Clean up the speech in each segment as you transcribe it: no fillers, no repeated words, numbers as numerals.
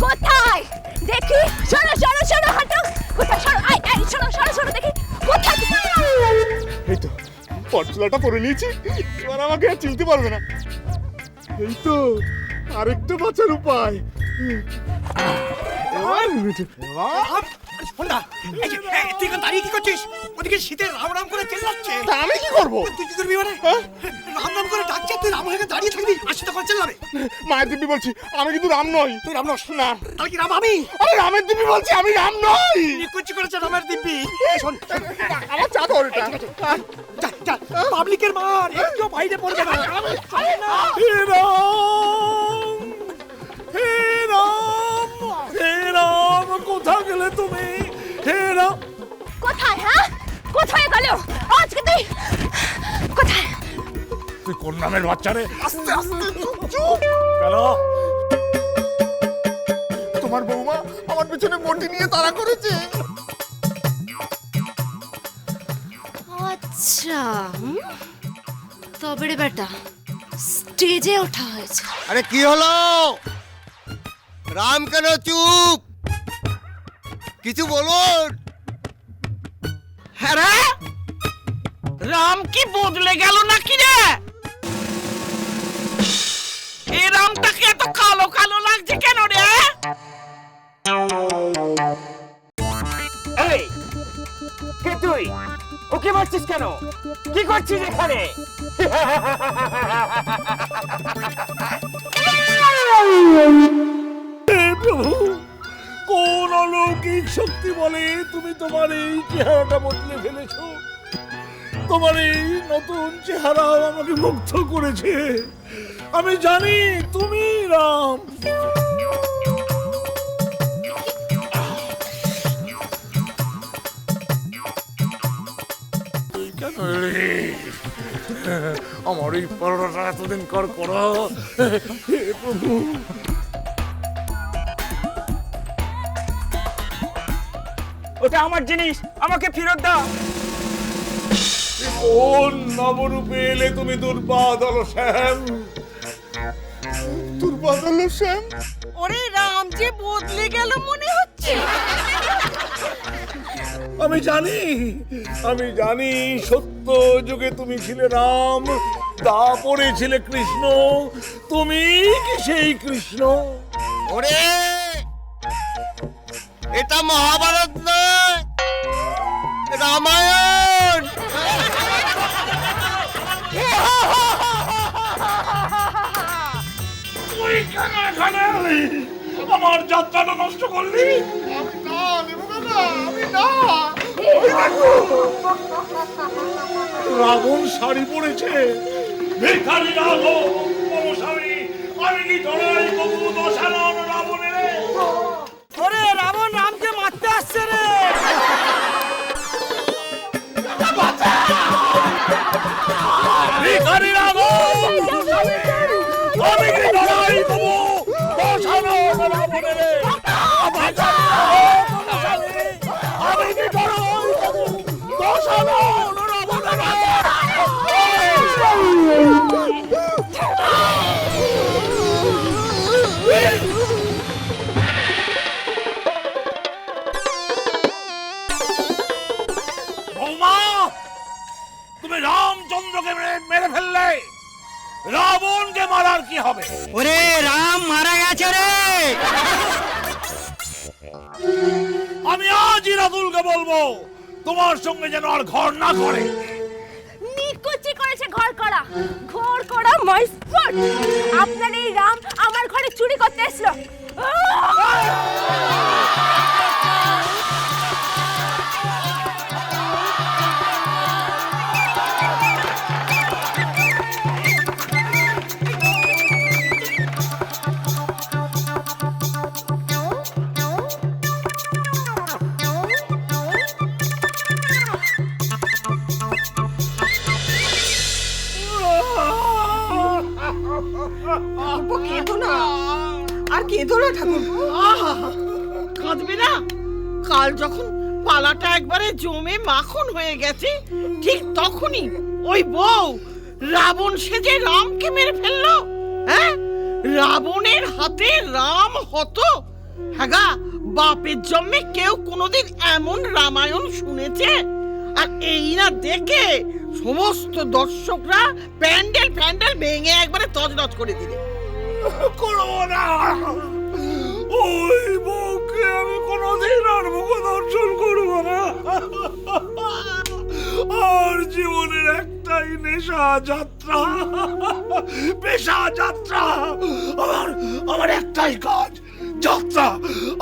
কোথায় দেখি? সরো সরো সরো, হাঁটো। কোথায়? সরো, আই আই, সরো সরো সরো, দেখি কোথায় তুমি? এই তো পটচুলাটা পরে নিয়েছি, এবার আমাকে আর চিনতে পারবে না। এই তো আরেকটা বাঁচার উপায়। তুই দাঁড়িয়ে কি করছিস? ওদিকে শীতে রাম রাম করে চেল্লাচ্ছে। তা আমি কি করবো? তুই কি করবি মানে? রাম রাম করে ডাকছে, তুই রাম হয়ে দাঁড়িয়ে থাকবি আর শীতে করে চেল্লাবে? মায়ের দিব্যি বলছি, আমি কিন্তু রাম নই। তুই রাম নস না। তাহলে কি রাম আমি? আরে রামের দিব্যি বলছি, আমি রাম নই। নিকুচি করেছে রামের দিব্যি। শোন, আমার চা দাও এটা। যা যা, পাবলিকের মার একটু বাইরে পড়বে না। হে রাম, হে রাম, কোথা গেলে তুমি? হে রাম। কোথায়? হ্যাঁ, কোথায় গেল আজকে তুই? কোথায়? তুই কোন নামের বাচ্চা রে? আস্তে আস্তে, চুপ। কেন? তোমার বৌমা আমার পিছনে বটি নিয়ে তাড়া করেছে। আচ্ছা, তবে রে বেটা, স্টেজে ওঠা হয়েছে। আরে কি হলো? রাম কেন চুপ? কিছু বলুন। হ্যাঁ রে, রাম কি বদলে গেল নাকি রে? এই রামটাকে এত কালো কালো লাগছে কেন রে? এই কে তুই? ওকে মারছিস কেন? কি করছিস এখানে? কোন অলৌকিক শক্তি বলে তুমি তোমার এই চেহারাটা বদলে ফেলেছো? তোমার এই নতুন চেহারা আমাকে মুগ্ধ করেছে। আমি জানি তুমি রাম। কেন রে আমার এই পরোটাটা এতদিন কর করো? হে প্রভু, ওটা আমার জিনিস, আমাকে ফেরত দাও। কোন নবরূপে এলে তুমি দুর্বাদল শ্যাম? দুর্বাদল শ্যাম? ওরে রাম যে বদলে গেল মনে হচ্ছে। আমি জানি সত্য যুগে তুমি ছিলে রাম, দাপরে ছিলে কৃষ্ণ। তুমি কি সেই কৃষ্ণ? ওরে এটা মহাভারত নয়, রামায়ণ। তুই কেন এখানে এলি? আমার যাত্রাটা নষ্ট করলি। রাবণ শাড়ি পরেছে। ভিখারি রাঘব স্বামী, আমি কি ধরাই কবু দশানন রাবণের? ওরে রাবণ রামকে মারতে আসছে রে। ভিখারি রাঘব, আমি কি ধরাই কবু দশানন রাবণের? আমি কি ধরাই কবু দশানন রাবণের? বৌমা, তুমি রামচন্দ্রকে মেরে ফেললে, রাবণকে মারার কি হবে? ওরে রাম মারা গেছে রে। আমি আজই রাতুলকে বলবো তোমার সঙ্গে যেন আর ঘর না করে। নিকুচি করেছে ঘর করা, ঘর করা মাই স্পট। আপনার এই রাম আমার ঘরে চুরি করতে এসলো। কেঁদো না, আর কেঁদো না ঠাকুর। কাঁদবে না? কাল যখন পালাটা একবারে জমে মাখন হয়ে গেছে, ঠিক তখনই ওই বউ রাবণ সেজে রামকে মেরে ফেললো। হ্যাঁ, রাবণের হাতে রাম হত, হ্যাঁ গা, বাপের জন্মে কেউ কোনোদিন এমন রামায়ণ শুনেছে? আর এই না দেখে সমস্ত দর্শকরা প্যান্ডেল প্যান্ডেল ভেঙে একবারে তছনছ করে দিলে। করবো না, ওই বউকে আমি কোনোদিন আর মুখ দর্শন করবো না। আর জীবনের একটাই নেশা যাত্রা, পেশা যাত্রা। আমার একটাই কাজ যাত্রা।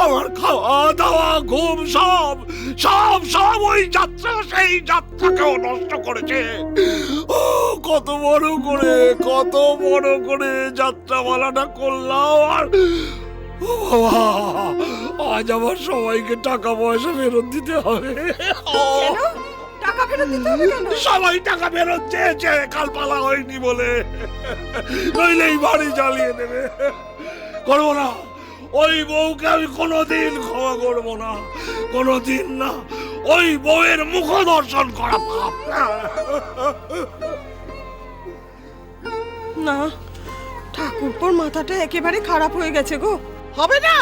আমার খাওয়া দাওয়া ঘুম সব সব সব ওই যাত্রা, সেই যাত্রাকেও নষ্ট করেছে। ও কত বড় করে যাত্রামালাটা করলাম। আর ও বাবা, আজ আবার সবাইকে টাকা পয়সা ফেরত দিতে হবে। কেন টাকা ফেরত দিতে হবে কেন? সবাই টাকা ফেরত চেয়েছে, কাল পালা হয়নি বলে, নইলে এই বাড়ি জ্বালিয়ে দেবে। করবো না, ওই বউকে আমি কোনোদিন ক্ষমা করবো না, কোনোদিন না। ওই বউয়ের মুখ দর্শন করা পাপ। না, ঠাকুরপোর মাথাটা একেবারে খারাপ হয়ে গেছে গো। হবে না?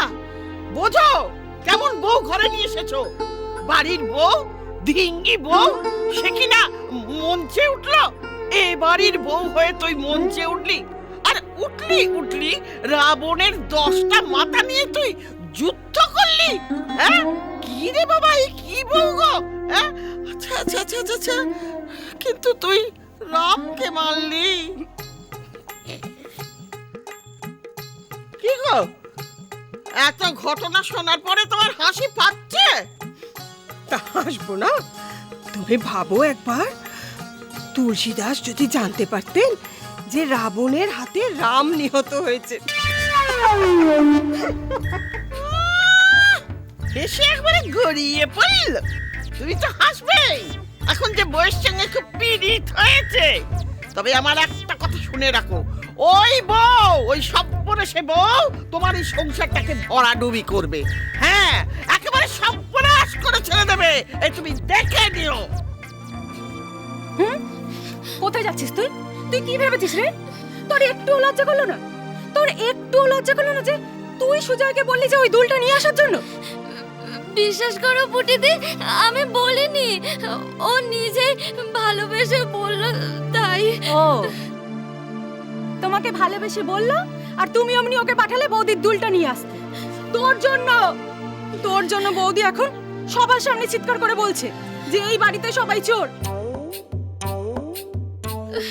বোঝো কেমন বউ ঘরে নিয়ে এসেছো। বাড়ির বউ, ধিঙ্গি বউ, সে কিনা মঞ্চে উঠলো। এ বাড়ির বউ হয়ে তুই মঞ্চে উঠলি, আর উঠলি রাবণের 10টা মাথা নিয়ে তুই যুদ্ধ করলি। হ্যাঁ, কি রে বাবা, এই কি বউ গো? হ্যাঁ, আচ্ছা আচ্ছা আচ্ছা আচ্ছা, কিন্তু তুই রামকে মারলি। কি গো, এত ঘটনা শোনার পরে তোমার হাসি পাচ্ছে? তা হাসবো না? তুমি ভাবো একবার, তুলসীদাস যদি জানতে পারতেন যে রাবণের হাতে রাম নিহত হয়েছে। হেসে একবারে গড়িয়ে পড়ল। তুমি তো হাসবেই, এখন যে বয়স সঙ্গে খুব পীড়িত হয়েছে। তবে আমার একটা কথা শুনে রাখো, ওই বউ, ওই সর্বনাশে বউ তোমার এই সংসারটাকে ভরাডুবি করবে। হ্যাঁ, একেবারে সর্বনাশ করে ছেড়ে দেবে, এই তুমি দেখে নিও। কোথায় যাচ্ছিস তুই? তুই কি ভেবেছিস রে? তোর একটু লজ্জা করলো না? তোর একটু লজ্জা করলো না যে তুই সুজয়কে বললি যে ওই দুলটা নিয়ে আসার জন্য? বিশ্বাস করো পুটিদি, আমি বলিনি, ও নিজেই ভালোবেসে বলল তাই। ও তোমাকে ভালোবেসে বললো, আর তুমি অমনি ওকে পাঠালে বৌদির দুলটা নিয়ে আসতে। তোর জন্য বৌদি এখন সবার সামনে চিৎকার করে বলছে যে এই বাড়িতে সবাই চোর।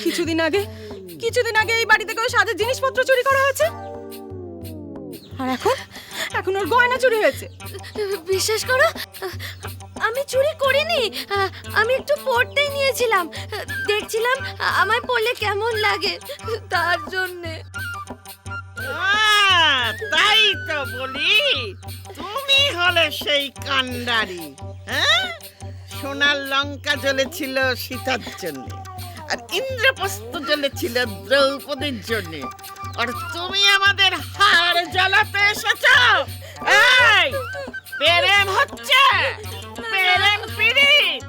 কিছুদিন আগে এই বাড়ি থেকে ওই সাজের জিনিসপত্র চুরি করা হয়েছে, আর এখন ওর গয়না চুরি হয়েছে। বিশ্বাস করো, আমি চুরি করিনি, আমি একটু পড়তেই নিয়েছিলাম, দেখছিলাম আমায় পড়লে কেমন লাগে, তার জন্যে। তাই তো বলি, তুমি হলে সেই কান্ডারি। হ্যাঁ, সোনার লঙ্কা জ্বলেছিল সীতার জন্য, আর ইন্দ্রপ্রস্থ জ্বলেছিল দ্রৌপদীর জন্য, আর তুমি আমাদের হাড় জ্বালাতে এসেছো। এই প্রেম হচ্ছে, প্রেম পীড়িত।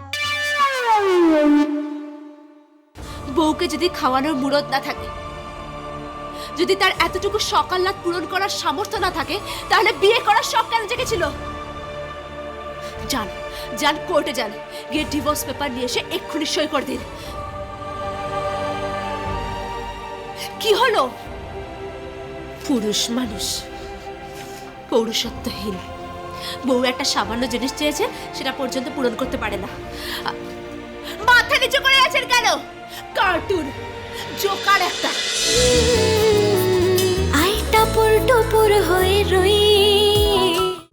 বউকে যদি খাওয়ানোর মুরত না থাকে, যদি তার এতটুকু সকাল্লাদ পূরণ করার সামর্থ্য না থাকে, তাহলে বিয়ে করার শখ কেন জেগেছিল? যান কোর্টে যান, গিয়ে ডিভোর্স পেপার নিয়ে এসে এক্ষুনি সই করে দিন। কি হলো? পুরুষ মানুষ, পৌরুষত্বহীন। বউ একটা সামান্য জিনিস চেয়েছে, সেটা পর্যন্ত পূরণ করতে পারে না। মাথা নিচু করে আছেন কেন? কার্টুন জোকার একটা। আই টাপুর টুপুর হয়ে রই